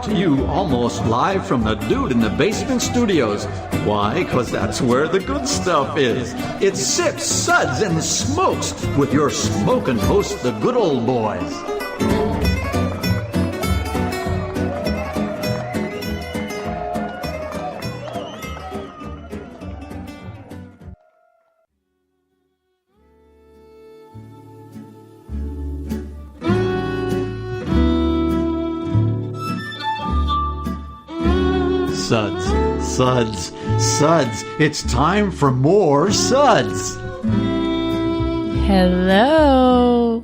brought to you almost live from the Dude in the Basement Studios. Why? Because that's where the good stuff is. It's Sips, Suds, and Smokes with your smoking hosts, the good old boys. Suds. It's time for more Suds. Hello.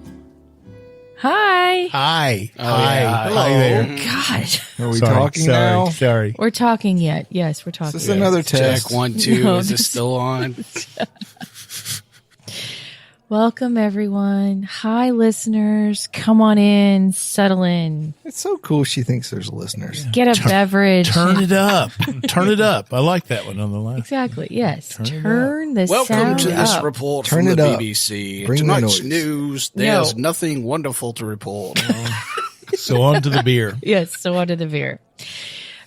Hi. Hi. Oh, Hi. yeah. Hello. Hi there. God. Are we talking now? Sorry. We're talking yet. Yes, we're talking. Is this another test? Check 1, 2. No, Is this still on? Welcome, everyone. Hi, listeners. Come on in. Settle in. It's so cool she thinks there's listeners. Get a beverage. Turn it up. Turn it up. I like that one on the line. Exactly. Yes. Turn the Welcome sound to this up. report Turn from the it up. BBC. Bring the Tonight's noise. news, there's nothing wonderful to report. So on to the beer. Yes. So on to the beer.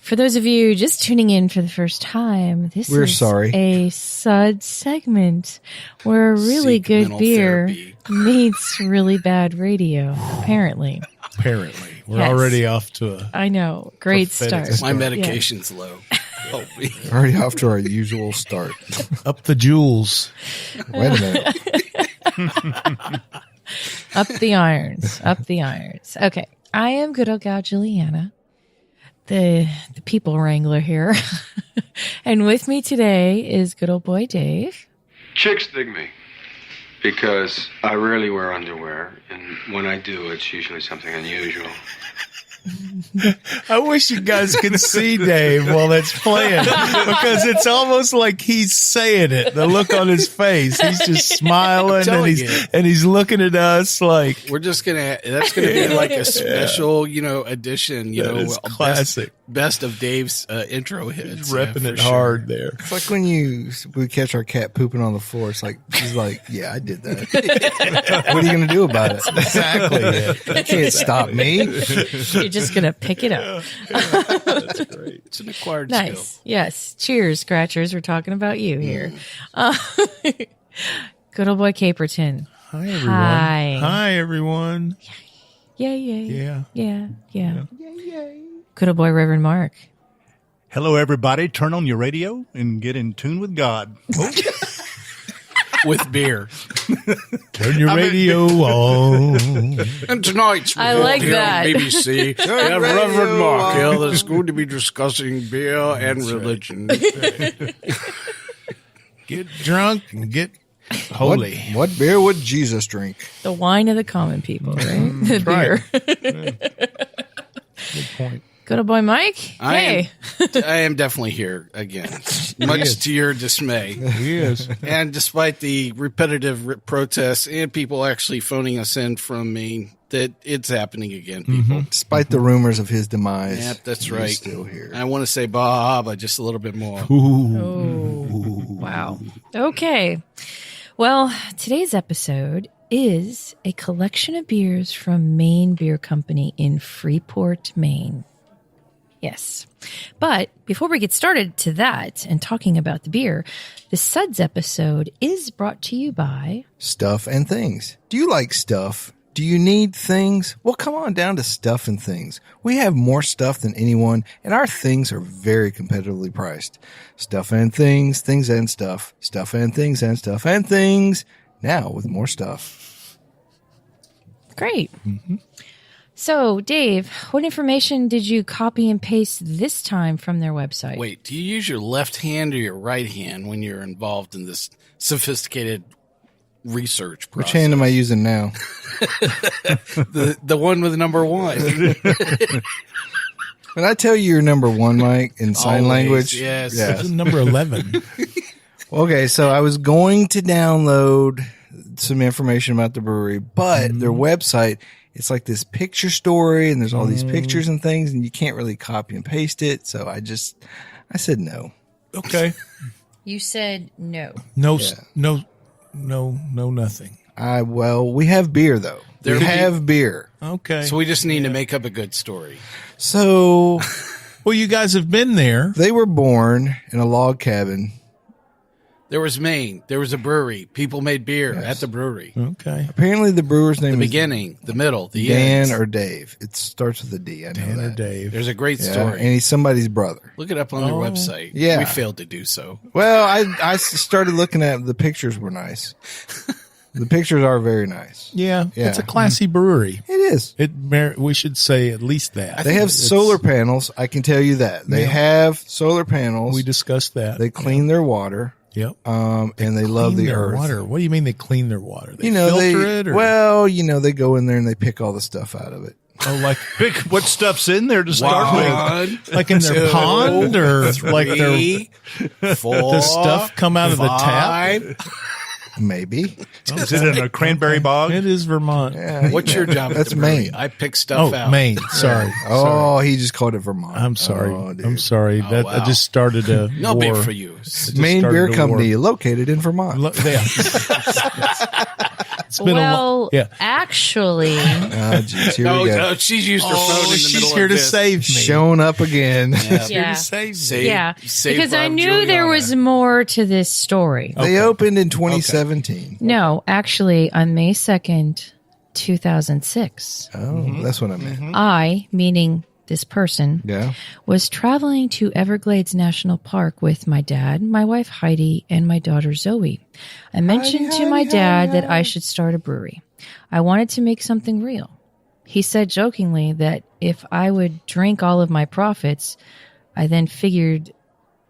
For those of you just tuning in for the first time, We're is sorry. a Suds segment where a really Seek good mental beer therapy. meets really bad radio, apparently. Apparently. We're Yes. already off to a... I know. Great Prophetic start. My medication's low. Help me. Already off to our usual start. Up the jewels. Wait a minute. Up the irons. Up the irons. Okay. I am good old gal Julieanna, the people wrangler here. And with me today is good old boy Dave. Chicks dig me because I rarely wear underwear, and when I do, it's usually something unusual. I wish you guys could see Dave while that's playing, because it's almost like he's saying it. The look on his face, he's just smiling and he's looking at us like We're just that's gonna be like a special, edition, that is classic. Best of Dave's intro hits. He's repping for it sure. hard there. It's like when we catch our cat pooping on the floor. It's like, he's like, yeah, I did that. What are you going to do about it? Exactly. You can't stop me. You're just going to pick it up. That's great. It's an acquired Nice. skill. Yes. Cheers, Scratchers. We're talking about you here. Good old boy Caperton. Hi, everyone. Hi. Hi, everyone. Yeah. Yeah. Good old boy Reverend Mark. Hello, everybody. Turn on your radio and get in tune with God. With beer. Turn your radio on. And tonight's I report like here that. on BBC, we have Reverend Mark here that's going to be discussing beer and religion. Get drunk and get holy. What beer would Jesus drink? The wine of the common people, right? The beer. Good point. Good old boy Mike. I am definitely here again, much to your dismay. He is. And despite the repetitive protests and people actually phoning us in from Maine, that it's happening again, people. Despite the rumors of his demise. Yep, that's he's right. still here. I want to say but just a little bit more. Oh, wow. Okay. Well, today's episode is a collection of beers from Maine Beer Company in Freeport, Maine. Yes. But before we get started to that and talking about the beer, the Suds episode is brought to you by Stuff and Things. Do you like stuff? Do you need things? Well, come on down to Stuff and Things. We have more stuff than anyone, and our things are very competitively priced. Stuff and Things, Things and Stuff. Stuff and Things and Stuff and Things. Now with more stuff. Great. So, Dave, what information did you copy and paste this time from their website? Wait, do you use your left hand or your right hand when you're involved in this sophisticated research process? Which hand am I using now? The one with number one. When I tell you you're number one, Mike, in sign Always, language. yes. Yeah. Number 11. Okay, so I was going to download some information about the brewery, but their website, it's like this picture story, and there's all these pictures and things, and you can't really copy and paste it. So I said no. Okay. You said no. No, Yeah. no, nothing. Well, we have beer though. We have beer. Okay. So we just need to make up a good story. So Well, you guys have been there. they were born in a log cabin. There was Maine. There was a brewery. People made beer at the brewery. Okay. Apparently, the brewer's name The is beginning, the middle, the Dan end. or Dave. It starts with a D. I know Dan or that. Dave. There's a great Yeah, story. and he's somebody's brother. Look it up on their website. Yeah. We failed to do so. Well, I started looking at the pictures were nice. The pictures are very nice. Yeah, Yeah. it's a classy brewery. It is. We should say at least that. They have solar panels. I can tell you that. They have solar panels. We discussed that. They clean their water. Yep. And they love Clean the their earth. water. What do you mean they clean their water? They They filter it? Or? they go in there and they pick all the stuff out of it. Oh, like Pick what stuff's in there to start with. One, like in their pond or like their three, four, the stuff come out of the tap? five. Maybe. Is it in a cranberry bog? It is Vermont. Yeah, What's your job? That's at the brewery? Maine. I pick stuff Oh, out. Maine. Sorry. Oh, he just called it Vermont. I'm sorry. Oh, dude. I'm sorry. That I wow. just started a No war. beer for you. Maine started Beer a Company, located in Vermont. Yeah. It's been Well, yeah. actually, Oh, geez, here we go. No, she's used her phone in the she's middle here of to this. save me. Showing up again. yeah. Save, Yeah, save because I Bob knew there Julieanna. was more to this story. They opened in 2017. No, actually, on May 2nd, 2006, Oh, that's what I meant. I, meaning this person, Yeah. was traveling to Everglades National Park with my dad, my wife Heidi, and my daughter Zoe. I mentioned to my dad that I should start a brewery. I wanted to make something real. He said jokingly that if I would drink all of my profits, I then figured...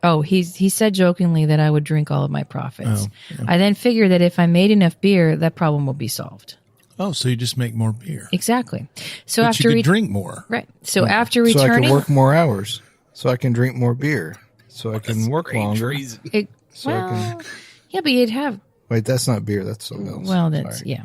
Oh, he said jokingly that I would drink all of my profits. I then figured that if I made enough beer, that problem would be solved. Oh, so you just make more beer. Exactly. So But after you could drink more. right. So after So I returning, can work more hours. So I can drink more beer. So I can work Great longer. reason. it, So I well, yeah, but you'd have Wait, that's not beer. That's something else. well, that's Sorry. yeah.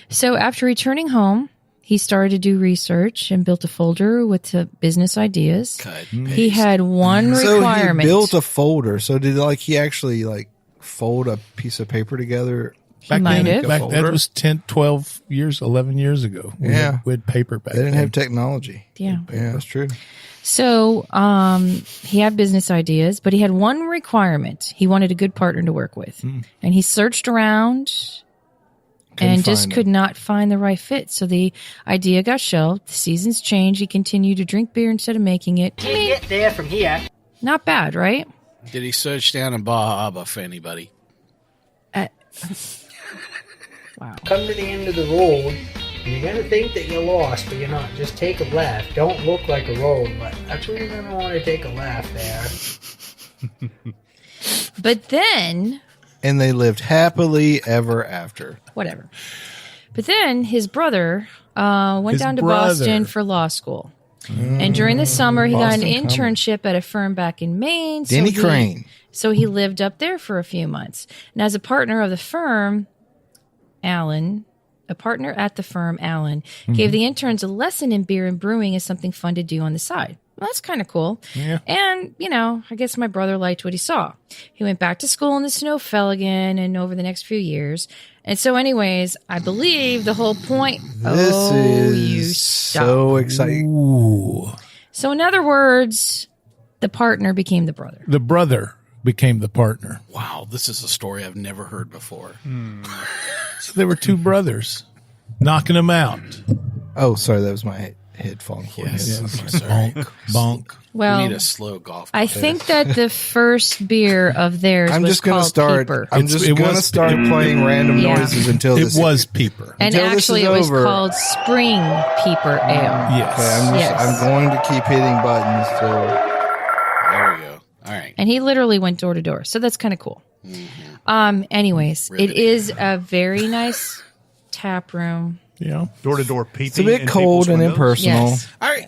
So after returning home, he started to do research and built a folder with the business ideas. Cut. He had one So requirement. he built a folder. So did he actually fold a piece of paper together? He might have. Back, folder? that was 10, 12 years, 11 years ago. Yeah. We had paper back They didn't then. have technology. Yeah. Yeah, that's true. So he had business ideas, but he had one requirement. He wanted a good partner to work with. And he searched around Couldn't and just find could them. not find the right fit. So the idea got shelved. The seasons changed. He continued to drink beer instead of making it. Can't get there from here. Not bad, right? Did he search down in Baja for anybody? Wow. Come to the end of the road. You're going to think that you're lost, but you're not. Just take a left. Don't look like a road, but that's where you're going to want to take a left there. But then, And they lived happily ever after. whatever. But then his brother went His down to brother. Boston for law school. And during the summer, he got an Boston internship at a firm back in Maine. Denny Crane. So he lived up there for a few months. And as a partner of the firm, Alan, a partner at the firm, Alan, gave the interns a lesson in beer and brewing as something fun to do on the side. Well, that's kind of cool. Yeah. And, I guess my brother liked what he saw. He went back to school and the snow fell again and over the next few years. And so anyways, I believe the whole point. This you is stop. so exciting. Ooh. So in other words, the partner became the brother. The brother became the partner. Wow, this is a story I've never heard before. So there were two brothers knocking them out. Oh, sorry. That was my head falling for Yes. you. Sorry. Bonk. Well, We need a slow golf. I think that the first beer of theirs I'm was just going to called start. Peeper. I'm It just going to was- start playing random Yeah. noises until It this. was Peeper. And until this actually, is it was over. called Spring Peeper Ale. Yes. Okay, Yes. I'm going to keep hitting buttons till. There we go. All right. And he literally went door to door. So that's kind of cool. Anyways, it is a very nice tap room. Yeah. Door to door peeping. It's a bit in cold people's and windows. impersonal.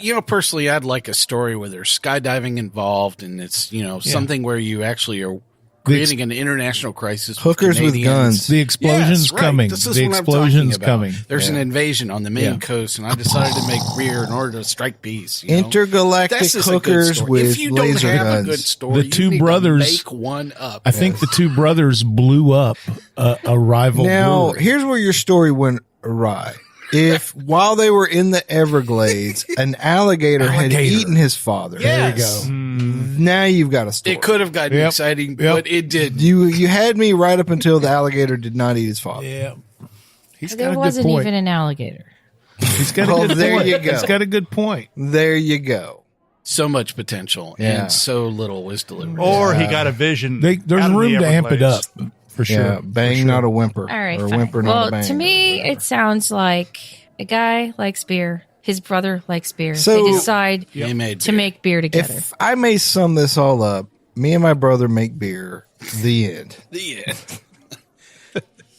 Yes. Personally, I'd like a story where there's skydiving involved, and it's something where you actually are creating an international crisis. Hookers with Canadians. guns. The explosion's Yes, right. coming. This is The what I'm explosion's talking about. coming. There's an Yeah. invasion on the Maine Yeah. coast, and I decided to make beer in order to strike peace. Intergalactic This is a good hookers story. with if you laser don't have guns. a good story, The two you need brothers- to make one up. I think the two brothers blew up a rival Now, brewery. here's where your story went awry. if while they were in the Everglades, an alligator had eaten his father. Yes. There you go. Now you've got a story. It could have gotten exciting, but it didn't. You had me right up until the alligator did not eat his father. Yeah. There wasn't even an alligator. He's got a good there point. you go. He's got a good point. There you go. So much potential and so little was delivered. Or he got a vision. There's out of the room to amp it up Everglades. for sure. Yeah, bang, not a whimper. All right, or fine. whimper, Well, not a bang. to me, it sounds like a guy likes beer. His brother likes beer. So- they decide They made to beer. make beer together. If I may sum this all up, me and my brother make beer. The end. The end.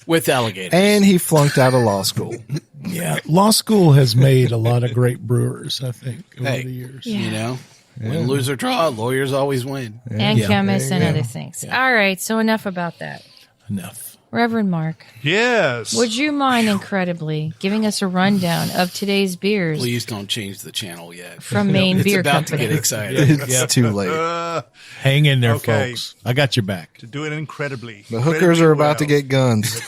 With alligators. And he flunked out of law school. Yeah, law school has made a lot of great brewers, I think, over Hey. the years. Yeah. You know, win, lose, or draw, lawyers always win. and Yeah. chemists and There you other things. All right, so enough about that. Enough. Reverend Mark, Yes. would you mind incredibly giving us a rundown of today's beers Please don't change the channel yet. from Maine It's Beer about Company? to get excited. It's too late. Hang in there, Okay. folks. I got your back. To do it incredibly. The hookers are about to get guns.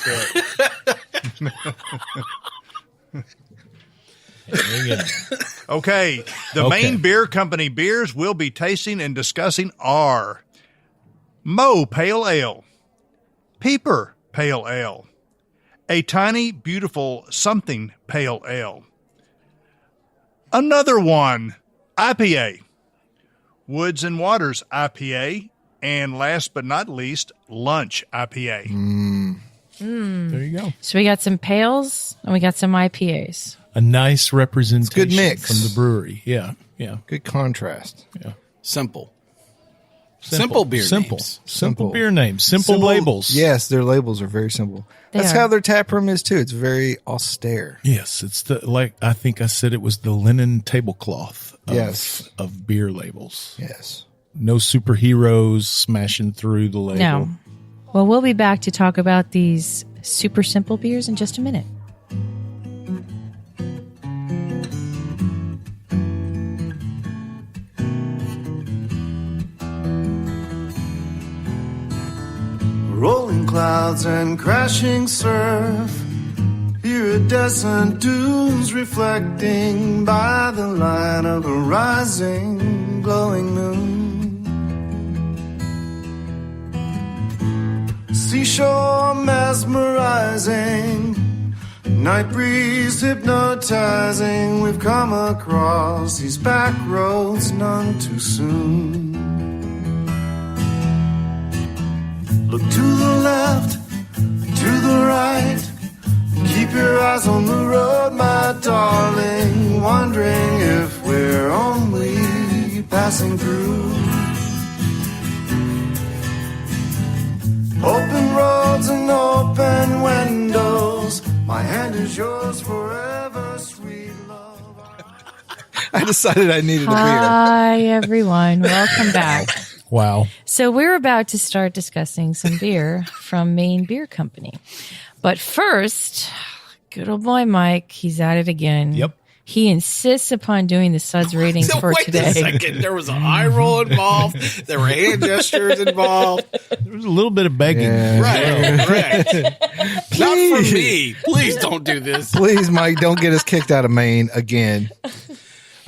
Hang in there. Okay. The Okay. Maine Beer Company beers we'll be tasting and discussing are Mo Pale Ale, Peeper Pale Ale, A Tiny Beautiful Something Pale Ale, Another One IPA, Woods and Waters IPA, and last but not least, Lunch IPA. There you go. So we got some pails and we got some IPAs. A nice representation good mix. from the brewery. Yeah, yeah. Good contrast. Simple. Simple beer Simple. names. Simple beer names. Simple labels. Yes, their labels are very simple. They That's are. how their tap room is too. It's very austere. Yes, it's I think I said it was the linen tablecloth of, Yes. of beer labels. Yes. No superheroes smashing through the label. No. Well, we'll be back to talk about these super simple beers in just a minute. Rolling clouds and crashing surf, iridescent dunes reflecting by the light of the rising, glowing moon. Seashore mesmerizing, night breeze hypnotizing. We've come across these back roads none too soon. Look to the left, to the right. Keep your eyes on the road, my darling. Wondering if we're only passing through. Open roads and open windows. My hand is yours forever, sweet love. I decided I needed a beer. Hi, everyone. Welcome back. Wow. So we're about to start discussing some beer from Maine Beer Company. But first, good old boy Mike, he's at it again. Yep. He insists upon doing the Suds ratings for Wait today. a second. There was an eye roll involved. There were hand gestures involved. There was a little bit of begging. Yeah. Right. Correct. Not from me. Please don't do this. Please, Mike, don't get us kicked out of Maine again.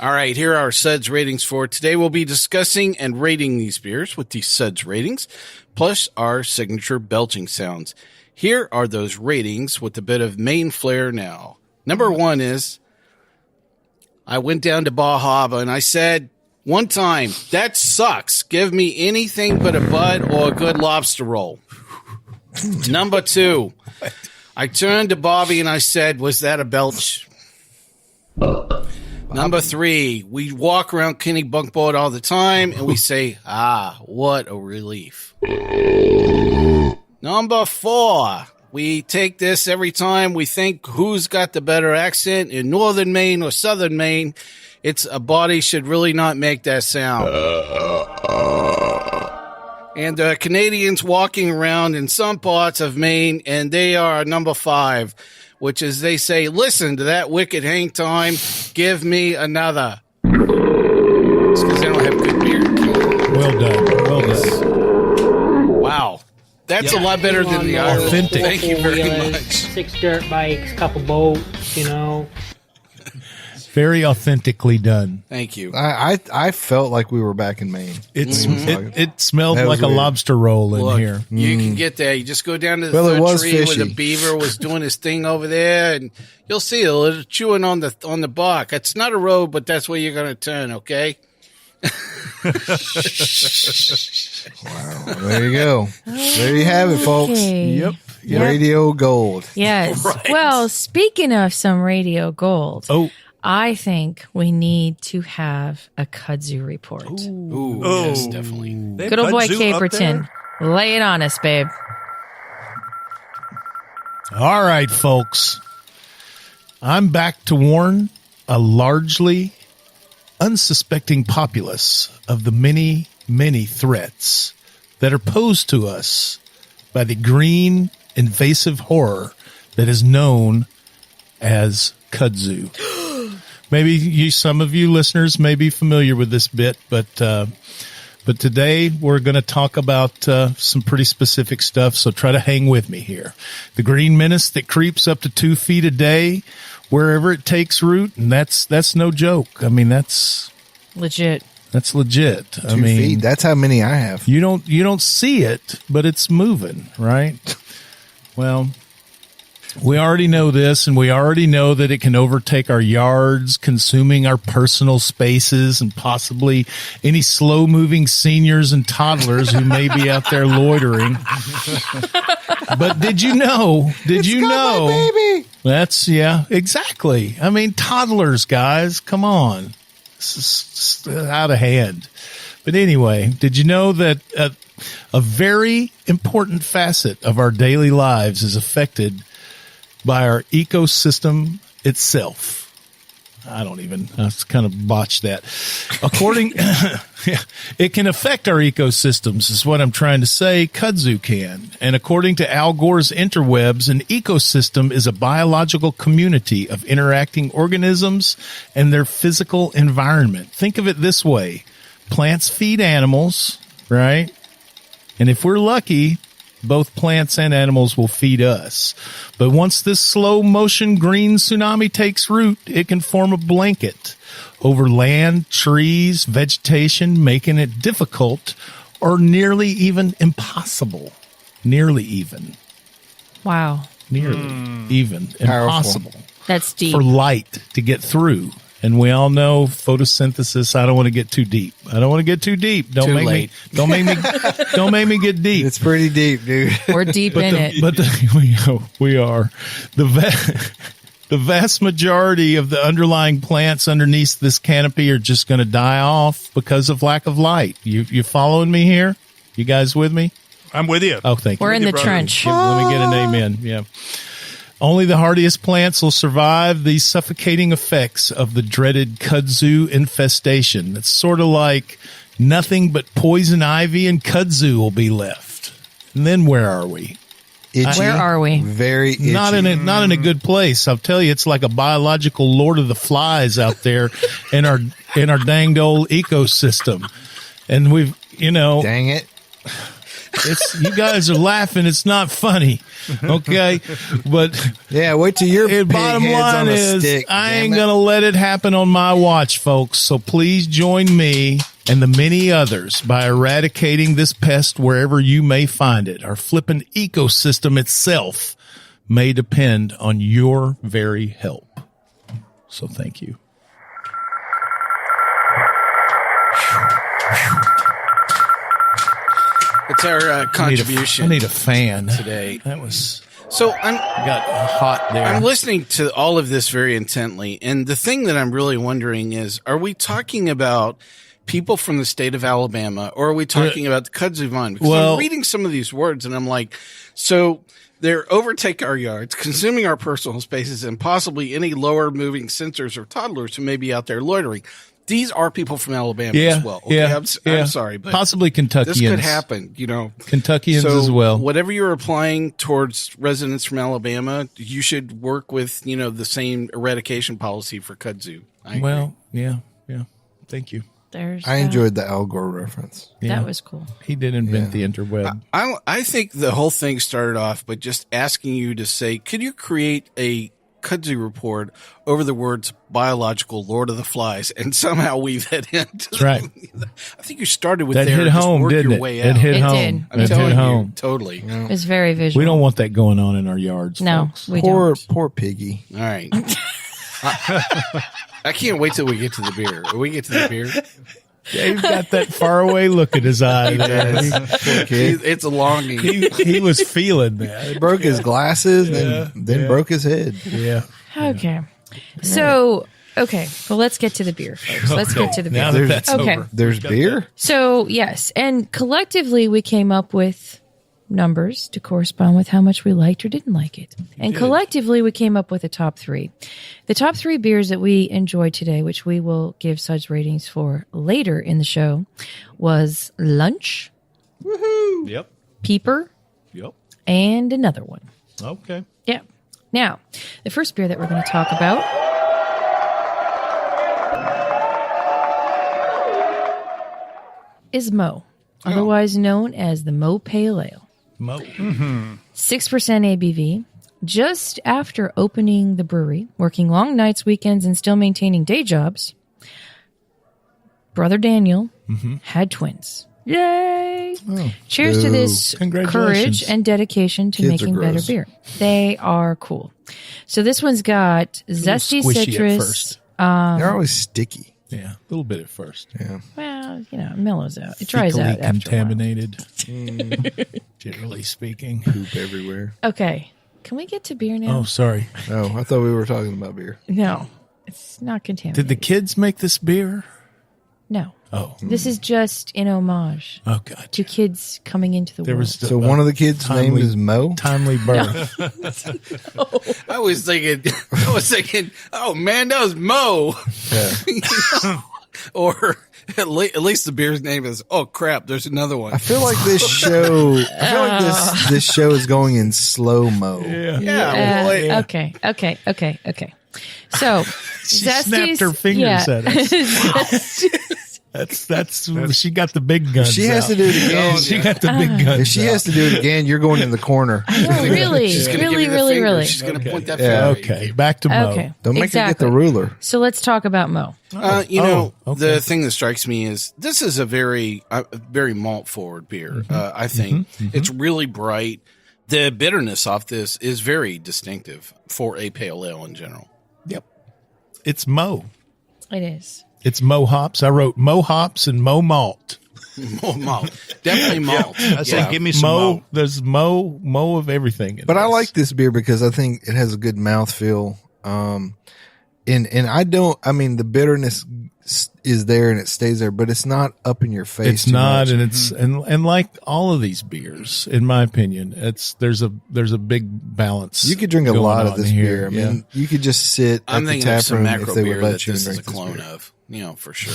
All right, here are our Suds ratings for today. We'll be discussing and rating these beers with these Suds ratings, plus our signature belching sounds. Here are those ratings with a bit of Maine flair now. Number one is, I went down to Bar Harbor and I said, one time, that sucks. Give me anything but a bud or a good lobster roll. Number two, I turned to Bobby and I said, was that a belch? Number three, we walk around Kenny Bunkboard all the time and we say, ah, what a relief. Number four, we take this every time we think who's got the better accent in Northern Maine or Southern Maine. It's a body should really not make that sound. And Canadians walking around in some parts of Maine, and they are number five, which is they say, listen to that wicked hang time, give me another. It's because they don't have good beer. Well done. Well done. Wow. That's a lot better than the Irish. Authentic. Thank you very Four-wheelers, much. 6 dirt bikes, couple boats. you know. Very authentically done. Thank you. I felt like we were back in Maine. It smelled That was like a weird. lobster roll in Look, here. you can get there. You just go down to the Well, it third was tree where fishy. the beaver was doing his thing over there, and you'll see a little chewing on the bark. It's not a road, but that's where you're going to turn, okay? Wow, there you go. There you have it, folks. Okay. Radio gold. Yes. Right. Well, speaking of some radio gold, Oh, I think we need to have a kudzu report. Ooh, Oh. yes, definitely. They have Good old boy kudzu up Caperton. there? Lay it on us, babe. all right, folks. I'm back to warn a largely unsuspecting populace of the many, many threats that are posed to us by the green invasive horror that is known as kudzu. Maybe some of you listeners may be familiar with this bit, but today we're going to talk about some pretty specific stuff. So try to hang with me here. The green menace that creeps up to 2 feet a day, wherever it takes root, and that's no joke. I mean, that's Legit. legit. 2 feet. That's how many I have. You don't see it, but it's moving, right? Well, we already know this, and we already know that it can overtake our yards, consuming our personal spaces, and possibly any slow-moving seniors and toddlers who may be out there loitering. But did you know? Baby. Yeah, exactly. I mean, toddlers, guys, come on. This is out of hand. But anyway, did you know that a very important facet of our daily lives is affected by our ecosystem itself? I kind of botched that. It can affect our ecosystems is what I'm trying to say. Kudzu can. And according to Al Gore's interwebs, an ecosystem is a biological community of interacting organisms and their physical environment. Think of it this way. Plants feed animals, right? And if we're lucky, both plants and animals will feed us. But once this slow motion green tsunami takes root, it can form a blanket over land, trees, vegetation, making it difficult or nearly even impossible. Nearly even impossible That's deep. for light to get through. And we all know photosynthesis. I don't want to get too deep. Don't Too make late. me. Don't make me get deep. It's pretty deep, dude. We're deep in it. But we are the vast majority of the underlying plants underneath this canopy are just going to die off because of lack of light. You following me here? You guys with me? I'm with you. Oh, thank you. We're in the brother. trench. Let me get an amen. Yeah. Only the hardiest plants will survive the suffocating effects of the dreaded kudzu infestation. It's sort of like nothing but poison ivy and kudzu will be left. And then where are we? Itchy. Where are we? Very itchy. Not in a good place. I'll tell you, it's like a biological Lord of the Flies out there in our danged old ecosystem. And we've, Dang it. you guys are laughing. It's not funny. Okay. But Yeah, wait till your pig bottom head's line on a is stick. I damn ain't it. going to let it happen on my watch, folks. So please join me and the many others by eradicating this pest wherever you may find it. Our flippin' ecosystem itself may depend on your very help. So thank you. It's our contribution I need a fan today. That was So got hot there. I'm listening to all of this very intently, and the thing that I'm really wondering is, are we talking about people from the state of Alabama, or are we talking about the kudzu vine? Because I'm reading some of these words, and I'm like, so they're overtake our yards, consuming our personal spaces, and possibly any lower moving sensors or toddlers who may be out there loitering. These are people from Alabama as well. Okay? I'm sorry, but possibly Kentuckians. this could happen, Kentuckians so as well. Whatever you're applying towards residents from Alabama, you should work with, the same eradication policy for kudzu. I agree. Yeah. Thank you. I enjoyed the Al Gore reference. Yeah. That was cool. He did invent the interweb. I think the whole thing started off by just asking you to say, could you create a Kudzu report over the words biological Lord of the Flies and somehow weave that into That's right. I think you started with That there hit and just home, work didn't your it? way It out. hit It home. did. I'm It telling hit you, home. totally. It was very visual. We don't want that going on in our yards. No, folks. we Poor don't. poor piggy. All right. I can't wait till we get to the beer. When we get to the beer, Dave's got that faraway look in his eye. There. Poor kid. it's a longing. He was feeling He that. broke his glasses, then broke his head. Yeah. Okay. So, okay. Well, let's get to the beer, folks. Let's get to the Now beer. that that's Okay. over. There's beer? So, yes. And collectively, we came up with numbers to correspond with how much we liked or didn't like it. And collectively, we came up with a top 3. The top 3 beers that we enjoyed today, which we will give Suds ratings for later in the show, was Lunch, Yep. Peeper, Yep. and another one. Okay. Yeah. Now, the first beer that we're going to talk about is Mo, otherwise known as the Mo Pale Ale. Mo. 6% ABV. Just after opening the brewery, working long nights, weekends, and still maintaining day jobs, Brother Daniel had twins. Yay! Cheers to this Congratulations. courage and dedication to Kids are making better gross. beer. They are cool. So this one's got zesty squishy at citrus. first. They're always sticky. Yeah. A little bit at first. Yeah. Well, you know, it mellows out. It dries Fecally out after a while. contaminated. Generally speaking. Poop everywhere. Okay. Can we get to beer now? Oh, sorry. Oh, I thought we were talking about beer. No. It's not contaminated. Did the kids make this beer? No. Oh. This is just in homage Oh, God. to kids coming into the There world. was So one of the kids' name is Mo? Timely birth. I was thinking, oh man, that was Mo. Yeah. Or at least the beer's name is, oh crap, there's another one. I feel like this show this show is going in slow-mo. Yeah. Okay. So, She snapped her fingers at us. That's she got the big guns. She has to do it again. She got the big guns. If she has to do it again, you're going in the corner. No, really, She's gonna give really, you the really, finger. really. She's going to point that Yeah. finger. Okay, back to Mo. Okay. Don't make her get Exactly. the ruler. So let's talk about Mo. Okay. okay. The thing that strikes me is this is a very malt forward beer. I think it's really bright. The bitterness off this is very distinctive for a pale ale in general. Yep. It's Mo. It is. It's Mo hops. I wrote Mo hops and Mo malt. Malt, definitely malt. I say, give me some Mo. Mo. There's Mo of everything. in But I this. like this beer because I think it has a good mouthfeel. And I don't, I mean, the bitterness is there and it stays there, but it's not up in your face. It's too not, much. and it's and like all of these beers, in my opinion, there's a big balance. You could drink a going lot of on this here. beer. I mean, you could just sit I'm at the thinking of tap some room macro if they beer would that let you this is drink a this clone beer. of, for sure.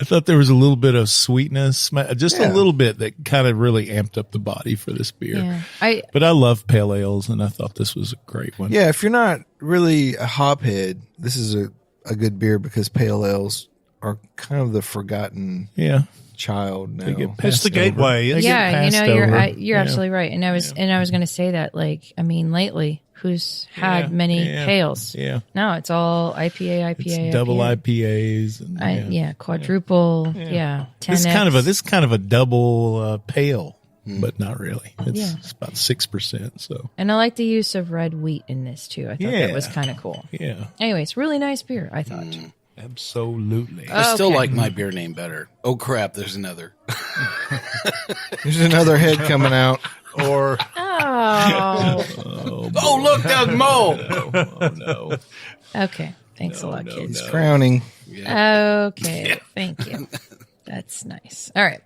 I thought there was a little bit of sweetness, just Yeah. a little bit that kind of really amped up the body for this beer. Yeah. But I love pale ales, and I thought this was a great one. Yeah, if you're not really a hophead, this is a good beer because pale ales are kind of the forgotten Yeah. child now. They get It's passed the gateway. over. It's- They get Yeah, passed you're over. you're Yeah. absolutely right. And I was going to say that, like, I mean, lately, who's had many yeah. pales? Yeah. No, it's all IPA, It's IPA, double IPA. IPAs. And, Quadruple. Yeah. 10X. This is kind of a double pale, but not really. It's about 6%. So And I like the use of red wheat in this too. I thought that was kind of cool. yeah, Anyways, really nice beer, I thought. absolutely. I still Okay. like my beer name better. Oh crap, there's another. There's another head coming out. Or Oh. Oh look, that was Mo. Oh no. Okay. Thanks a lot, kids. Crowning. Okay. Thank you. That's nice. All right.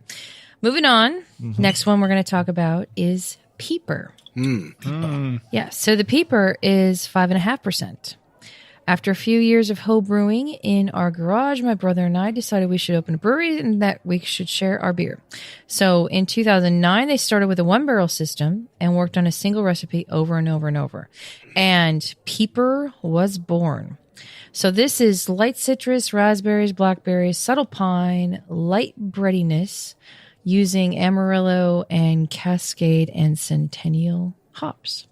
Moving on. Next one we're going to talk about is Peeper. Yeah. So the Peeper is 5.5%. After a few years of home brewing in our garage, my brother and I decided we should open a brewery and that we should share our beer. So in 2009, they started with a 1-barrel system and worked on a single recipe over and over and over. And Peeper was born. So this is light citrus, raspberries, blackberries, subtle pine, light breadiness using Amarillo and Cascade and Centennial hops.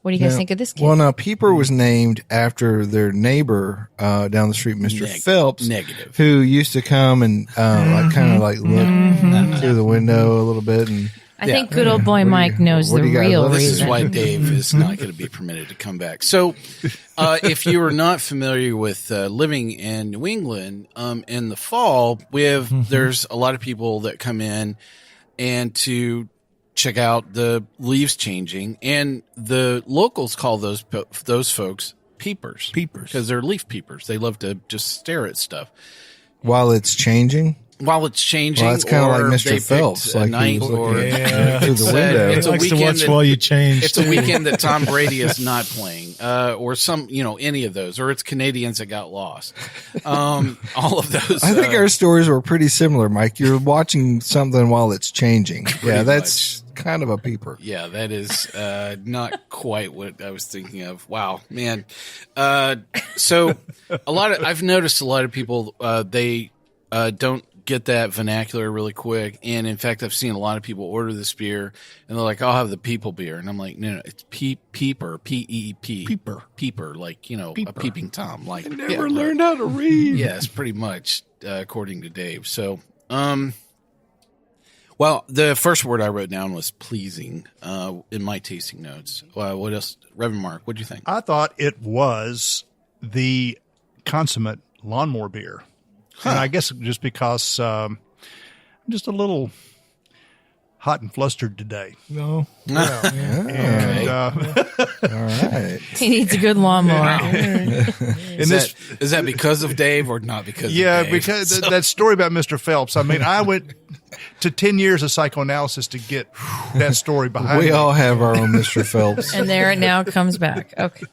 What do you guys think of this kid? Well, now Peeper was named after their neighbor down the street, Mr. Phelps, Negative. who used to come and look through the window a little bit. And I think good old boy Mike knows the real This reason. is why Dave is not going to be permitted to come back. So, if you are not familiar with living in New England, in the fall, there's a lot of people that come in and to check out the leaves changing, and the locals call those folks peepers because they're leaf peepers. They love to just stare at stuff while it's changing. Well, it's that's kind of like Mr. Phelps, like night or through the window. It's a likes to weekend watch while you change. It's a weekend that Tom Brady is not playing, or any of those, or it's Canadians that got lost. All of those. I think our stories were pretty similar, Mike. You're watching something while it's changing. Yeah, that's kind of a peeper. Yeah, that is not quite what I was thinking of. Wow, man. So I've noticed a lot of people they don't get that vernacular really quick, and in fact I've seen a lot of people order this beer and they're like, I'll have the people beer, and I'm like, no, it's Peeper, P-E-E-P, Peeper, like Peeper. A peeping Tom, like I never learned how to read. Yes, pretty much, according to Dave. So well, the first word I wrote down was pleasing in my tasting notes. What else, Reverend Mark, what do you think? I thought it was the consummate lawnmower beer. And I guess just because I'm just a little hot and flustered today. No. Okay. All right. He needs a good lawnmower. Is that because of Dave or not because of Dave? Yeah, because that story about Mr. Phelps, I mean, I went to 10 years of psychoanalysis to get that story behind me. We all have our own Mr. Phelps. And there it now comes back. Okay.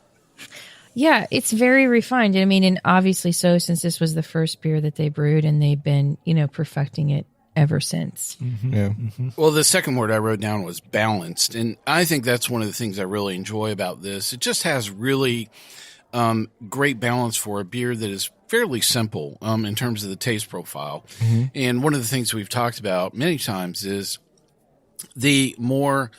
Yeah, it's very refined. I mean, and obviously so, since this was the first beer that they brewed, and they've been, perfecting it ever since. Mm-hmm. Yeah. Mm-hmm. Well, the second word I wrote down was balanced. And I think that's one of the things I really enjoy about this. It just has really great balance for a beer that is fairly simple in terms of the taste profile. Mm-hmm. And one of the things we've talked about many times is the more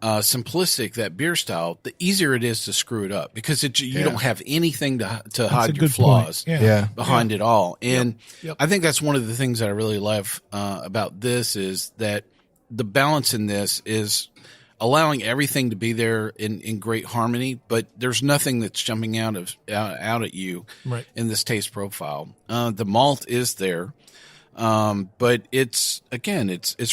simplistic that beer style, the easier it is to screw it up, because you don't have anything to hide your flaws behind it all. And I think that's one of the things that I really love about this, is that the balance in this is allowing everything to be there in great harmony, but there's nothing that's jumping out at you in this taste profile. The malt is there. But it's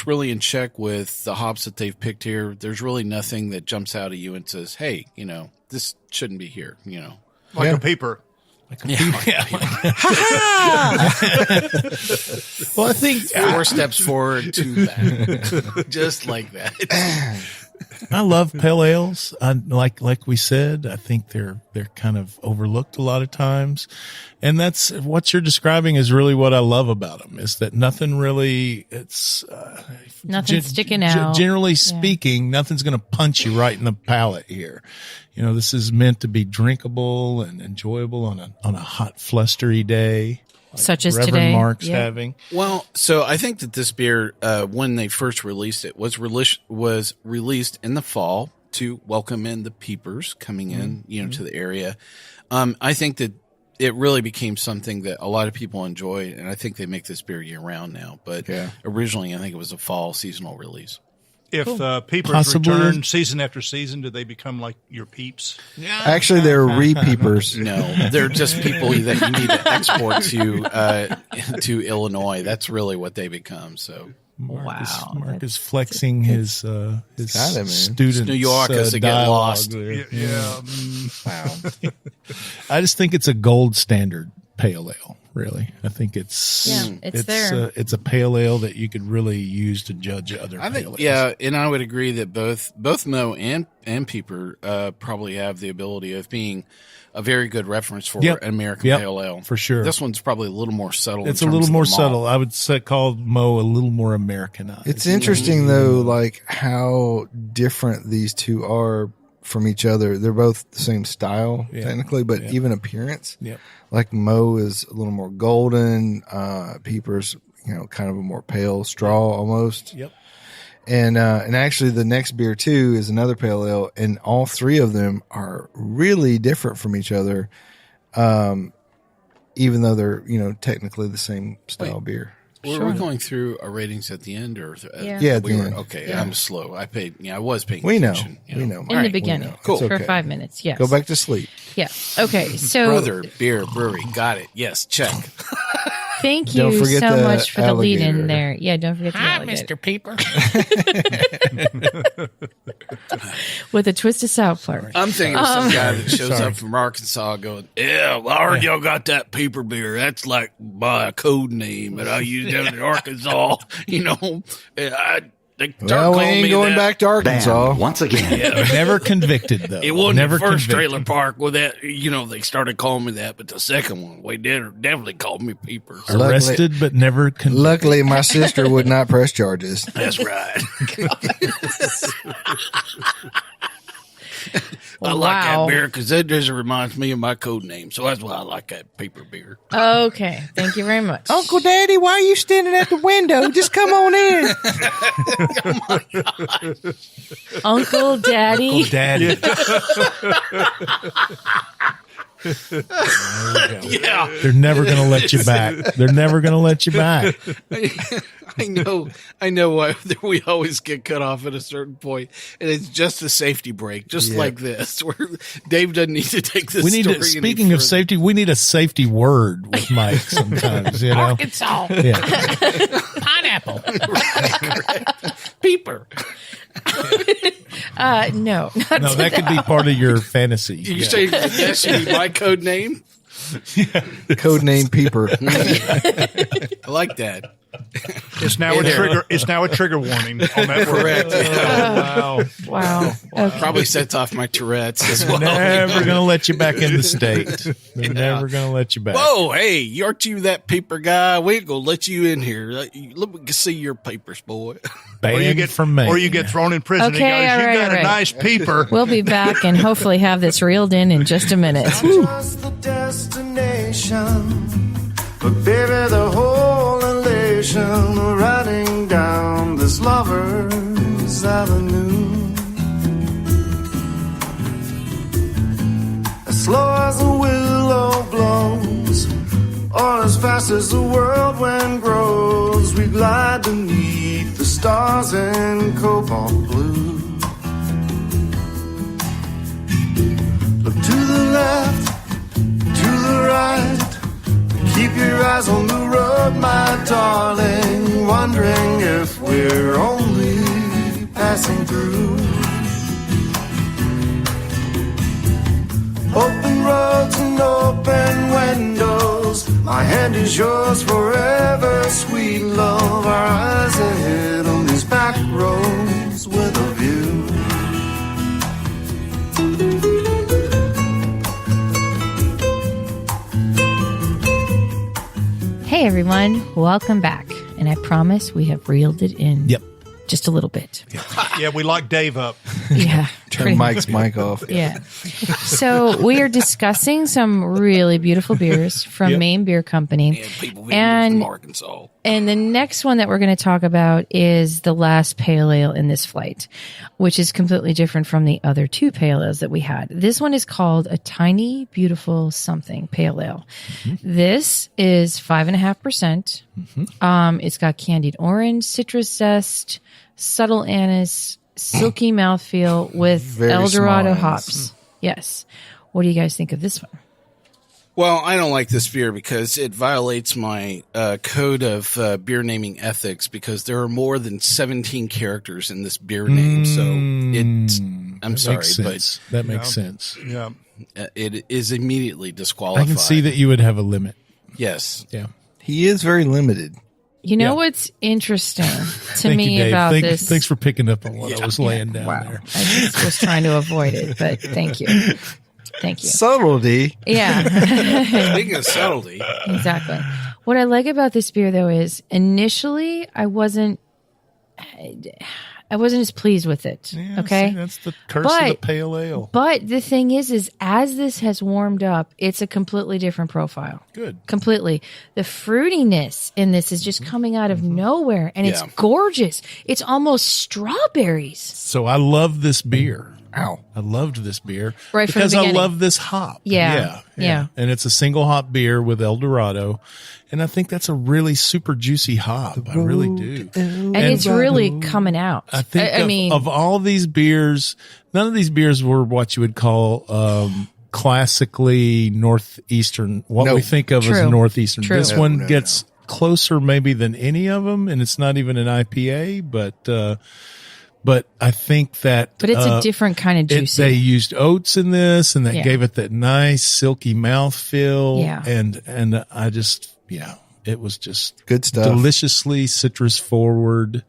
really in check with the hops that they've picked here. There's really nothing that jumps out at you and says, hey, this shouldn't be here, Like a peeper. Well, I think 4 steps forward to that. Just like that. I love pale ales. Like we said, I think they're kind of overlooked a lot of times, and that's what you're describing is really what I love about them. Is that nothing really? It's nothing sticking out. Generally speaking, nothing's going to punch you right in the palate here. This is meant to be drinkable and enjoyable on a hot, flustery day. Such as Reverend today. Mark's having. Well, so I think that this beer, when they first released it, was released in the fall to welcome in the peepers coming in, to the area. I think that it really became something that a lot of people enjoy, and I think they make this beer year round now. But originally, I think it was a fall seasonal release. If peepers return season after season, do they become like your peeps? Yeah. Actually, they're re-peepers. No, they're just people that you need to export to Illinois. That's really what they become. So Mark is flexing his students. New Yorkers that get lost. Yeah. Wow. I just think it's a gold standard pale ale. Really, I think it's there. It's a pale ale that you could really use to judge other pale ales. Yeah, and I would agree that both Mo and Peeper probably have the ability of being a very good reference for an American pale ale. For sure. This one's probably a little more subtle. It's a little more subtle. I would call Mo a little more Americanized. It's interesting though, like how different these two are from each other. They're both the same style technically, but even appearance. Yep. Like Mo is a little more golden, Peeper's, kind of a more pale straw almost. Yep. And actually the next beer too is another pale ale, and all three of them are really different from each other. Even though they're, technically the same style beer. Were we going through our ratings at the end, or at the end. Okay, yeah. I'm slow. I was paying we attention. We know. In the beginning. Cool. For 5 minutes, yes. Go back to sleep. Yeah. Okay, so... Brother, beer, brewery. Got it. Yes, check. Thank you Don't forget so the much for the lead in alligator. there. Yeah, don't forget the Hi, alligator. Mr. Peeper. With a twist of South Park. I'm thinking of some guy that shows up from Arkansas going, yeah, well, I heard y'all got that Peeper beer. That's like my code name that I use down in Arkansas. They start Well, we calling ain't me going that. back to Arkansas. Bam, once again. Never convicted, though. It wasn't Never the first convicted. trailer park with that. They started calling me that, but the second one, they definitely called me Peeper. So Arrested, but never convicted. Luckily, my sister would not press charges. that's right. I like that Wow. beer because that just reminds me of my code name. So that's why I like that Peeper beer. Okay, thank you very much. Uncle Daddy, why are you standing at the window? Just come on in. Uncle Daddy. Daddy. Yeah. They're never going to let you back. They're never going to let you back. I know why we always get cut off at a certain point, and it's just a safety break, just like this, where Dave doesn't need to take this. We need to, speaking of safety, we need a safety word with Mike sometimes, Arkansas. Yeah. Pineapple. Peeper. No, No, that could be part of your fantasy. You say that should be my code name? Code name Peeper. I like that. It's now a trigger. It's now a trigger warning on that. Correct. Wow. Okay. Probably sets off my Tourette's as well. Never going to let you back in the state. They're never going to let you back. Whoa, hey, aren't you that paper guy? We ain't gonna let you in here. Let me see your papers, boy. Banned from Maine. Or you get thrown in prison. Okay, He goes, all you right, got all a right. nice peeper. We'll be back and hopefully have this reeled in just a minute. Just the destination, but baby, the whole elation riding down this lover's avenue. As slow as a willow blows, or as fast as the whirlwind grows, we glide beneath the stars in cobalt blue. Look to the left, to the right. Keep your eyes on the road, my darling, wondering if we're only passing through. Open roads and open windows, my hand is yours forever, sweet love. Our eyes ahead on these back roads with a view. Hey everyone, welcome back. And I promise we have reeled it in. Yep. Just a little bit. Yeah, we lock Dave up. Yeah. Turn Mike's mic off. Yeah. So we are discussing some really beautiful beers from Maine Beer Company. And people from And Arkansas. And the next one that we're going to talk about is the last pale ale in this flight, which is completely different from the other two pale ales that we had. This one is called a Tiny Beautiful Something Pale Ale. This is 5.5%. It's got candied orange, citrus zest, subtle anise, silky mouthfeel with Very El Dorado small anise. hops. Yes. What do you guys think of this one? Well, I don't like this beer because it violates my code of beer naming ethics because there are more than 17 characters in this beer name. So it's, I'm sorry, but that makes sense. Yeah. It is immediately disqualified. I can see that you would have a limit. Yes. Yeah. He is very limited. You know Yeah. what's interesting to Thank me you, Dave. about this? Thanks for picking up on what I was laying down there. I just was trying to avoid it, but thank you. Thank you. Subtlety. Yeah, Speaking of subtlety, exactly. What I like about this beer, though, is initially I wasn't. I wasn't as pleased with it. Yeah, Okay. see, that's the curse of the pale ale. But the thing is as this has warmed up, it's a completely different profile. Good. Completely. The fruitiness in this is just coming out of nowhere, and it's gorgeous. It's almost strawberries. So I love this beer. Ow. I loved this beer Right from the because I beginning. love this hop. Yeah. And it's a single hop beer with El Dorado. And I think that's a really super juicy hop. I really do. And it's really coming out. I think of all these beers, none of these beers were what you would call classically northeastern, what we think of as northeastern. True. This one gets closer maybe than any of them, and it's not even an IPA, but I think that... But it's a different kind of juicy. They used oats in this, and that gave it that nice silky mouthfeel. Yeah. And I just, it was just good stuff. Deliciously citrus forward,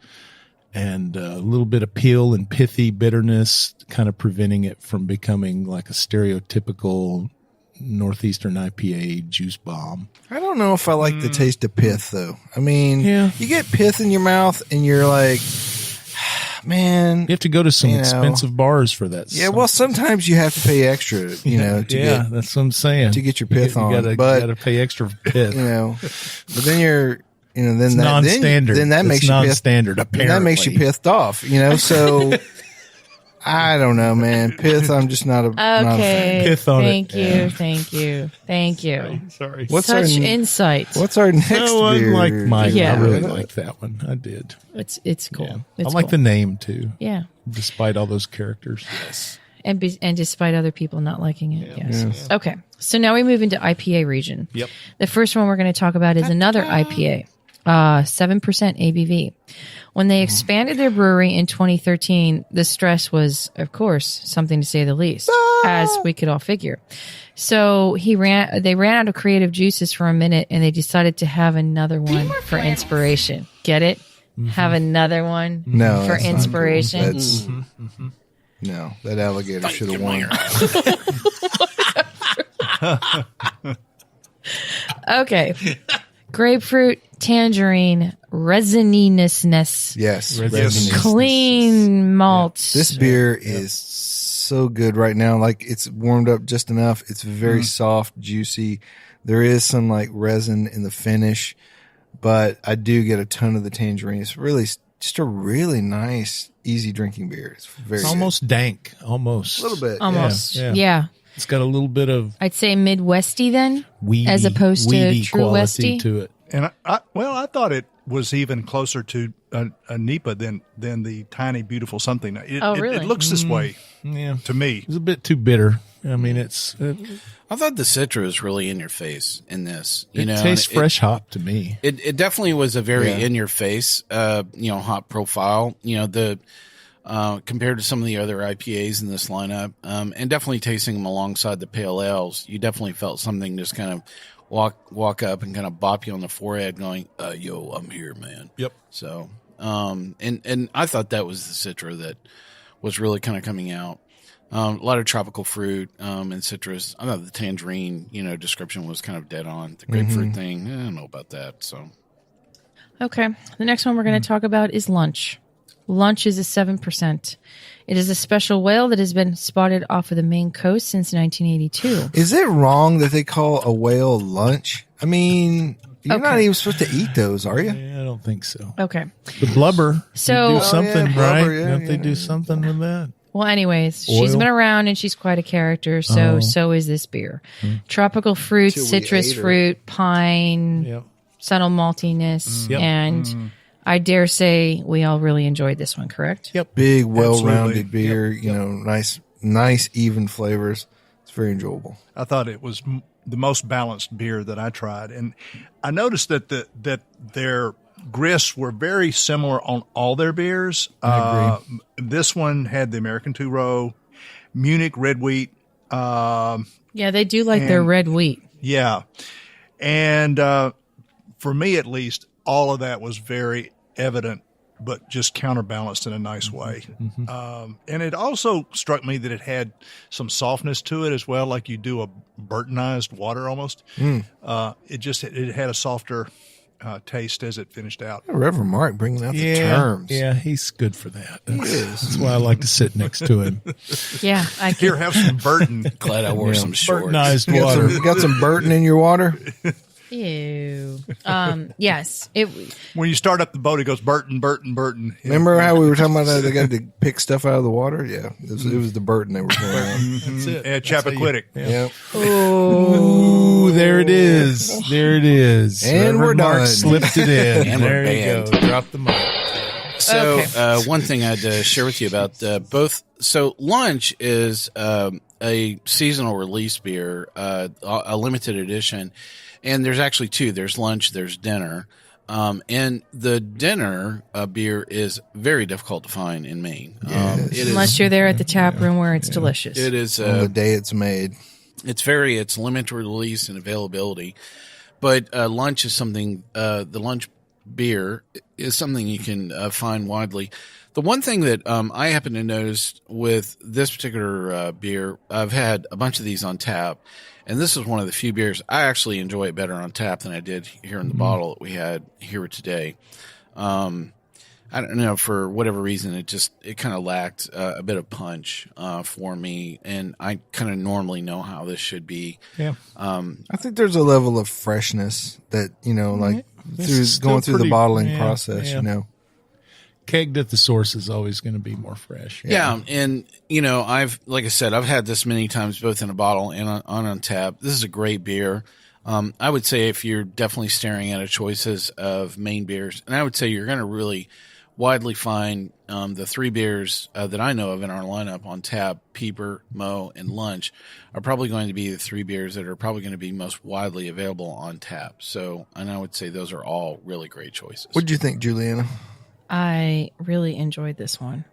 and a little bit of peel and pithy bitterness, kind of preventing it from becoming like a stereotypical Northeastern IPA juice bomb. I don't know if I like the taste of pith, though. I mean, Yeah. you get pith in your mouth, and you're like... Man, You have to go to some expensive bars for that. yeah. Well, sometimes you have to pay extra, to get that's what I'm saying. to get your pith on. You gotta pay extra for pith. But then you're, then It's that non-standard. Then that It's makes you non-standard, pissed. Then that makes you apparently. pissed off. So I don't know, man. Pith, I'm just not a not a fan. Pith on Thank it. you. Yeah. Thank you. Sorry. What's Such our insight. What's our next No, I beer? like mine. Yeah. I really like that one. I did. It's cool. Yeah. It's I like cool. the name too, Yeah. despite all those characters. Yes. And despite other people not liking it. Yes. Okay. So now we move into IPA region. Yep. The first one we're going to talk about is another IPA, 7% ABV. When they expanded their brewery in 2013, the stress was, of course, something to say the least, as we could all figure. So they ran out of creative juices for a minute, and they decided to have another one for inspiration. Get it? Have another one No, for that's not cool. inspiration. That's no, that alligator should have won. Okay. Grapefruit, tangerine, resininess, Yes, Yes. clean malt. This beer is so good right now. Like, it's warmed up just enough. It's very soft, juicy. There is some like resin in the finish, but I do get a ton of the tangerine. It's really just a really nice, easy drinking beer. It's very It's almost dank, almost good. A little bit. Almost. Yeah. Yeah. It's got a little bit of I'd say Midwesty then, weedy, as opposed to weedy True quality Westy. to it. And I thought it was even closer to a Nipa than the tiny beautiful something. Really? It looks this way Yeah. to me. It's a bit too bitter. I mean, I thought the Citra was really in your face in this. it and tastes fresh hop to me. It definitely was a very in your face, hop profile. Compared to some of the other IPAs in this lineup, and definitely tasting them alongside the pale ales, you definitely felt something just kind of walk up and kind of bop you on the forehead, going, "Yo, I'm here, man." Yep. So, and I thought that was the Citra that was really kind of coming out. A lot of tropical fruit and citrus. I thought the tangerine, description was kind of dead on. The grapefruit thing, I don't know about that. So, Okay. The next one we're going to talk about is Lunch. Lunch is a 7%. It is a special whale that has been spotted off of the Maine coast since 1982. Is it wrong that they call a whale lunch? I mean, you're not Okay. even supposed to eat those, are you? Yeah, I don't think so. Okay. The blubber. So- you do something, yeah, blubber, right? yeah, Don't they yeah. do something with that? Well, anyways, she's Oil? been around and she's quite a character. So is this beer. Tropical fruits, Till we citrus ate her. fruit, pine, Yep. subtle maltiness, Yep. and I dare say we all really enjoyed this one, correct? Yep. Big, well-rounded Absolutely. beer. Nice, even flavors. It's very enjoyable. I thought it was the most balanced beer that I tried, and I noticed that that their grist were very similar on all their beers. I agree. This one had the American Two Row, Munich red wheat. Yeah, they do like their red wheat. Yeah, and for me at least, all of that was very evident, but just counterbalanced in a nice way. And it also struck me that it had some softness to it as well, like you do a Burtonized water almost. It had a softer taste as it finished out. Reverend Mark bringing out the terms. Yeah, he's good for that. He is. That's why I like to sit next to him. Yeah, I Here, have some Burton. Glad I wore some shorts. Burtonized You water. got some Burton in your water? Ew. Yes. When you start up the boat, it goes Burton, Burton, Burton. Remember how we were talking about how they got to pick stuff out of the water? Yeah, it was the Burton they were pulling out. That's it. Yeah, Chappaquiddick. Yeah. Ooh, there it is. There it is. And we're Mark done. slipped it in. And we're there you banned. go. Drop the mic. So, Okay. one thing I'd share with you about both. So, Lunch is a seasonal release beer, a limited edition, and there's actually two. There's Lunch, there's Dinner, and the Dinner beer is very difficult to find in Maine. Unless you're there at the tap room where it's delicious. It is. On the day it's made. It's limited release and availability, but Lunch is something. The Lunch beer is something you can find widely. The one thing that I happen to notice with this particular beer, I've had a bunch of these on tap, and this is one of the few beers I actually enjoy it better on tap than I did here in the bottle that we had here today. I don't know, for whatever reason, it kind of lacked a bit of punch for me, and I kind of normally know how this should be. Yeah. I think there's a level of freshness that, like It's going still through the pretty- bottling yeah, process, yeah. Kegged at the source is always going to be more fresh. Yeah. And, like I said, I've had this many times, both in a bottle and on tap. This is a great beer. I would say if you're definitely staring at a choices of Maine beers, and I would say you're going to really widely find the three beers that I know of in our lineup on tap, Peeper, Mo, and Lunch, are probably going to be the three beers that are probably going to be most widely available on tap. So, and I would say those are all really great choices. What did you think, Julieanna? I really enjoyed this one.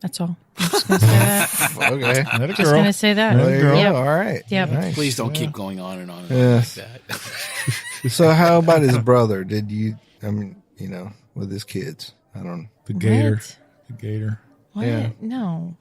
That's all. I'm just going to say that. Okay. Just going to say that. There you go. Yep. All right. Yep. Nice. Please don't keep going on and on and Yes. on like that. So how about his brother? Did you, with his kids? I don't The gator. What? The gator. What? Yeah. No.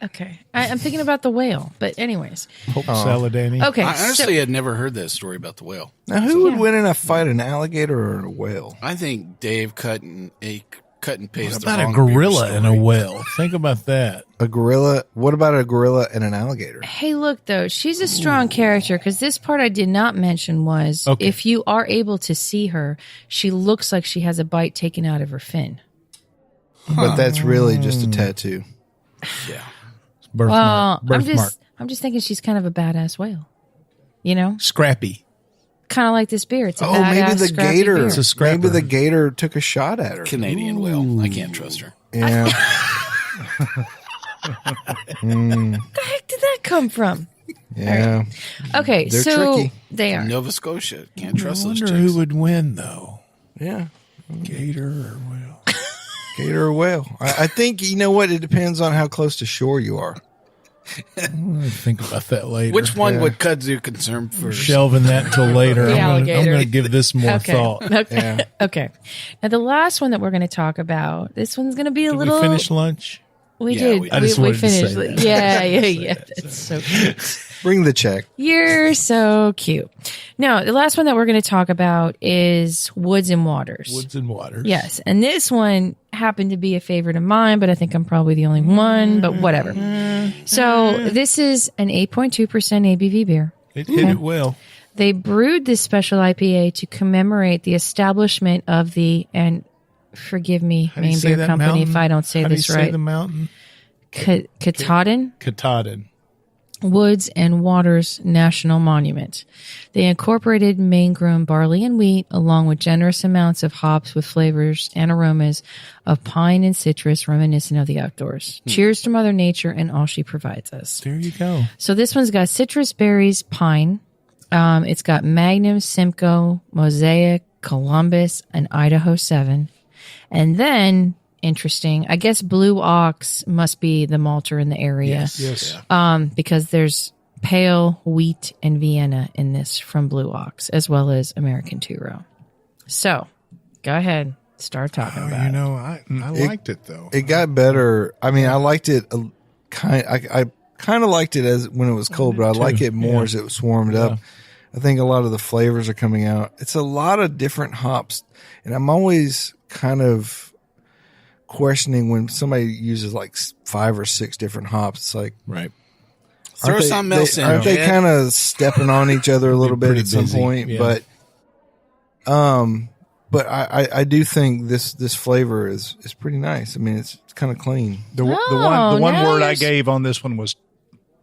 Okay. I'm thinking about the whale, but anyways. Hope Saladani. Okay. I honestly had never heard that story about the whale. Now, who would win in a fight, an alligator or a whale? I think Dave cut and paste. What about a gorilla and a whale? Think about that. A gorilla? What about a gorilla and an alligator? Hey, look, though, she's a strong character because this part I did not mention was if you are able to see her, she looks like she has a bite taken out of her fin. But that's really just a tattoo. Yeah. Birthmark. I'm just thinking she's kind of a badass whale. Scrappy. Kind of like this beer. It's a Oh, badass, maybe the scrappy gator. beer. It's a scrapper. Maybe the gator took a shot at her. Canadian whale. I can't trust her. Yeah. Where the heck did that come from? Yeah. Okay, They're so tricky. they are. Nova Scotia. Can't trust I those wonder chicks. who would win, though. Yeah. Gator or whale? Gator or whale. I think, you know what? It depends on how close to shore you are. I'm going to think about that later. Which one would Kudzu concern first? Shelving that till later. The I'm alligator. going to give this more Okay. thought. Okay. Yeah. Okay. Now the last one that we're going to talk about. This one's going to be a Did little. we finish lunch? We Yeah, did. we I just we wanted to say finished. that. Yeah. That's so cute. Bring the check. You're so cute. Now, the last one that we're going to talk about is Woods and Waters. Woods and Waters. Yes. And this one happened to be a favorite of mine, but I think I'm probably the only one, but whatever. So this is an 8.2% ABV beer. It hit it well. They brewed this special IPA to commemorate the establishment of the, and forgive me, How do you Maine say Beer that Company, mountain? if I don't say How do this you say right. the mountain? Katahdin Katahdin. Woods and Waters National Monument. They incorporated Maine-grown barley and wheat, along with generous amounts of hops with flavors and aromas of pine and citrus reminiscent of the outdoors. Cheers to Mother Nature and all she provides us. There you go. So this one's got citrus berries, pine. It's got Magnum, Simcoe, Mosaic, Columbus, and Idaho 7. And then, interesting, I guess Blue Ox must be the malter in the area. Yes. Because there's pale wheat and Vienna in this from Blue Ox, as well as American Two-Row. So, go ahead. Start talking about it. I liked it, though. It got better. I mean, I liked it. I kind of liked it as when it was cold, but I like it more as it was warmed up. I think a lot of the flavors are coming out. It's a lot of different hops, and I'm always kind of questioning when somebody uses like 5 or 6 different hops. It's like, Right. Throw something else in. Aren't they kind of stepping on each other a little bit at some point? Yeah. But I do think this flavor is pretty nice. I mean, it's kind of clean. The one word I gave on this one was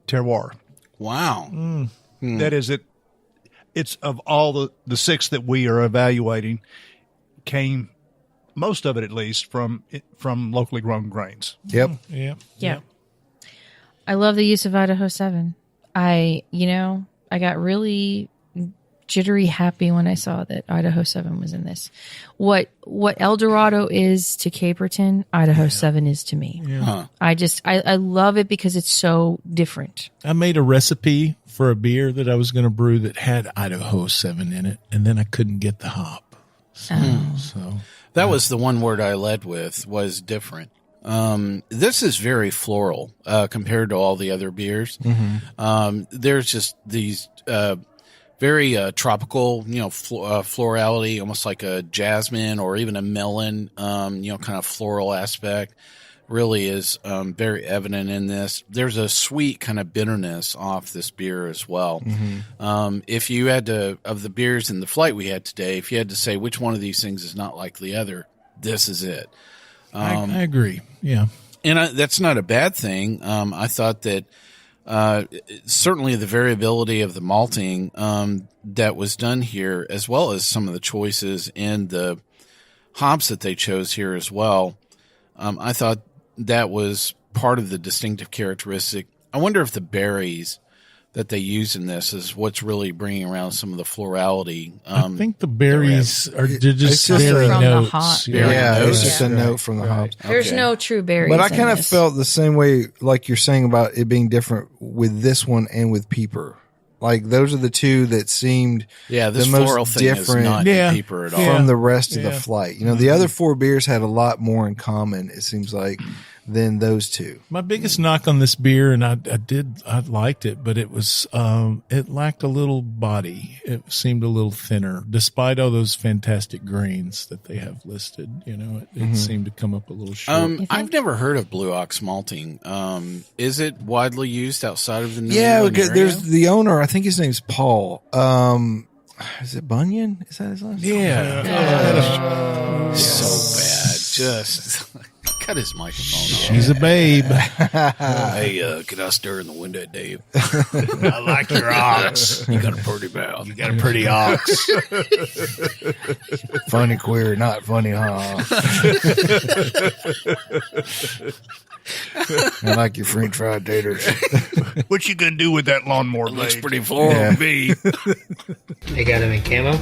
terroir. Wow. That is it. It's of all the 6 that we are evaluating, came most of it at least from locally grown grains. Yep. Yeah. I love the use of Idaho 7. I got really jittery happy when I saw that Idaho 7 was in this. What El Dorado is to Caperton, Idaho 7 is to me. Yeah. Huh. I love it because it's so different. I made a recipe for a beer that I was going to brew that had Idaho 7 in it, and then I couldn't get the hop. So That was the one word I led with, was different. This is very floral compared to all the other beers. There's just these very tropical, florality, almost like a jasmine or even a melon, kind of floral aspect. Really is very evident in this. There's a sweet kind of bitterness off this beer as well. If you had to, of the beers in the flight we had today, if you had to say which one of these things is not like the other, this is it. I agree. Yeah. And that's not a bad thing. I thought that certainly the variability of the malting that was done here, as well as some of the choices in the hops that they chose here as well, I thought that was part of the distinctive characteristic. I wonder if the berries that they use in this is what's really bringing around some of the florality. I think the berries are just just berry from the notes. hop. Yeah, notes. it's just a note from the hops. There's Okay. no true berries. But I in kind of this. felt the same way, like you're saying about it being different with this one and with Peeper. Like those are the two that seemed Yeah, this the most floral thing is different not Yeah. Peeper at all. Yeah. from the rest of the Yeah. flight. The other 4 beers had a lot more in common, it seems like, than those two. My biggest knock on this beer, and I liked it, but it was, it lacked a little body. It seemed a little thinner, despite all those fantastic grains that they have listed. It seemed to come up a little short. I've never heard of Blue Ox malting. Is it widely used outside of the New Yeah, England because area? there's the owner, I think his name's Paul. Is it Bunyan? Is that his last name? Yeah. so bad. Just cut his microphone off. She's a babe. Hey, can I stir in the window, Dave? I like your ox. You got a pretty mouth. You got a pretty ox. Funny queer, not funny, huh? I like your French fried taters. What you gonna do with that lawnmower blade? Looks pretty floral Yeah. to me. They got them in camo.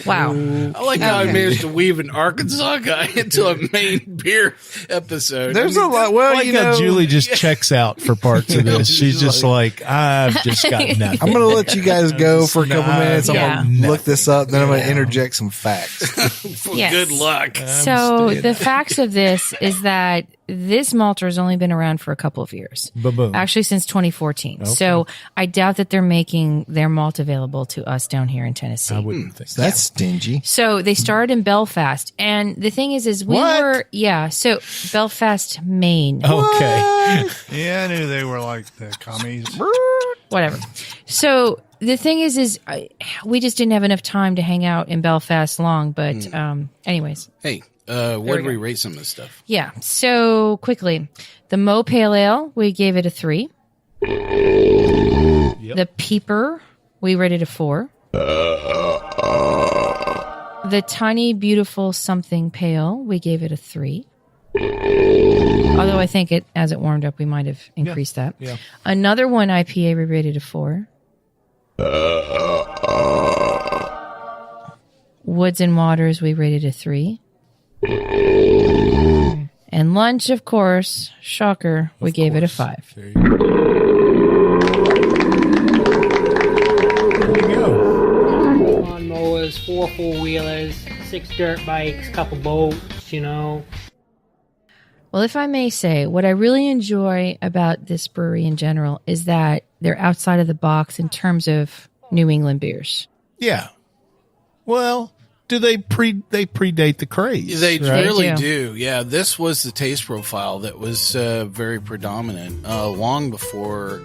Wow. I like how I managed to weave an Arkansas guy into a Maine beer episode. There's a lot. Well, Like how Julie just checks out for parts of this. She's just like, I've just got nothing. I'm going to let you guys go for a couple Nah, minutes. I'm yeah. going to look this up, then I'm going to interject some facts. Yes. Good luck. So the facts of this is that this malter has only been around for a couple of years. Ba-boom. Actually, since 2014. So I doubt that they're making their malt available to us down here in Tennessee. I wouldn't think so. That's stingy. So they started in Belfast. And the thing is we were, so Belfast, Maine. Okay. Yeah, I knew they were like the commies. Whatever. So the thing is we just didn't have enough time to hang out in Belfast long. But anyways. Hey, where we do we go. rate some of this stuff? Yeah. So quickly, the Mo Pale Ale, we gave it a 3. The Peeper, we rated a 4. The Tiny Beautiful Something Pale, we gave it a 3. Although I think as it warmed up, we might have increased that. Yeah. Another one IPA, we rated a 4. Woods and Waters, we rated a 3. And Lunch, of course, shocker, we gave it a 5. There you go. There you go. Lawnmowers, 4 4-wheelers, 6 dirt bikes, couple boats, Well, if I may say, what I really enjoy about this brewery in general is that they're outside of the box in terms of New England beers. Yeah. Well, they predate the craze? They right? really They do. Yeah, this was the taste profile that was very predominant long before,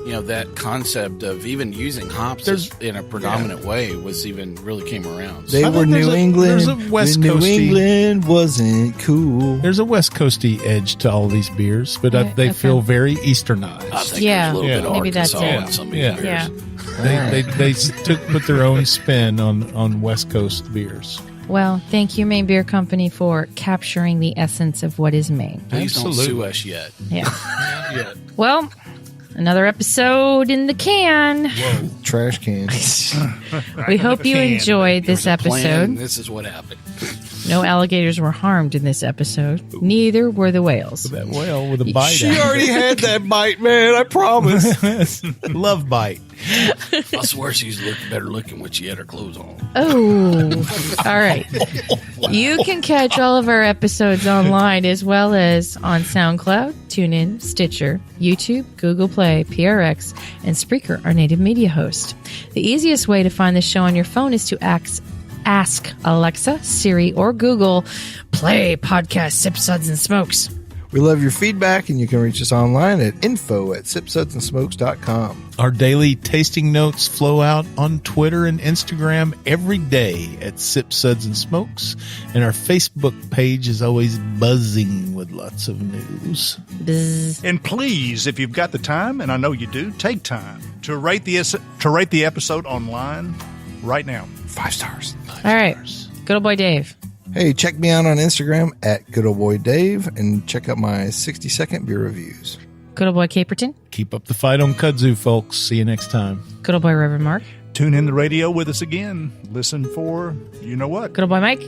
that concept of even using hops in a predominant way was even really came around. They were New England. There's a West when New Coasty, England wasn't cool. There's a West Coasty edge to all these beers, but they feel very Easternized. I think Yeah. there's a little bit of Maybe that's Arkansas it. in some of these Yeah. beers. Yeah. They put their own spin on West Coast beers. Well, thank you, Maine Beer Company, for capturing the essence of what is Maine. Please don't Absolutely. sue us yet. Yeah. Yet. Well, another episode in the can. Trash can. We hope you enjoyed this Plan, episode. this is what happened. No alligators were harmed in this episode. Neither were the whales. That whale with a bite. She already had that bite, man. I promise. Love bite. I swear she's better looking when she had her clothes on. Oh, all right. You can catch all of our episodes online as well as on SoundCloud, TuneIn, Stitcher, YouTube, Google Play, PRX, and Spreaker, our native media host. The easiest way to find the show on your phone is to ask Alexa, Siri, or Google, play podcast Sip, Suds, and Smokes. We love your feedback, and you can reach us online at info@sipsudsandsmokes.com. Our daily tasting notes flow out on Twitter and Instagram every day at Sip, Suds, and Smokes. And our Facebook page is always buzzing with lots of news. Bzz. And please, if you've got the time, and I know you do, take time to rate the episode online right now. 5 stars. All right. Good old boy Dave. Hey, check me out on Instagram at GoodOldBoyDave and check out my 60-second beer reviews. Good old boy Caperton. Keep up the fight on Kudzu, folks. See you next time. Good old boy Reverend Mark. Tune in the radio with us again. Listen for you know what. Good old boy Mike.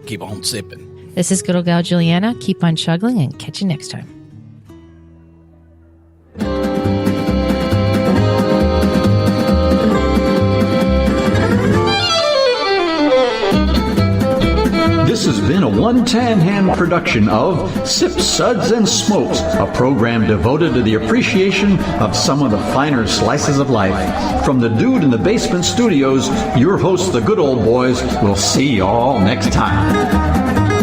Keep on sipping. This is good old gal Julieanna. Keep on chuggling and catch you next time. This has been a One Tan Hand production of Sip, Suds, and Smokes, a program devoted to the appreciation of some of the finer slices of life. From the Dude in the Basement Studios, your hosts, the Good Old Boys, will see you all next time.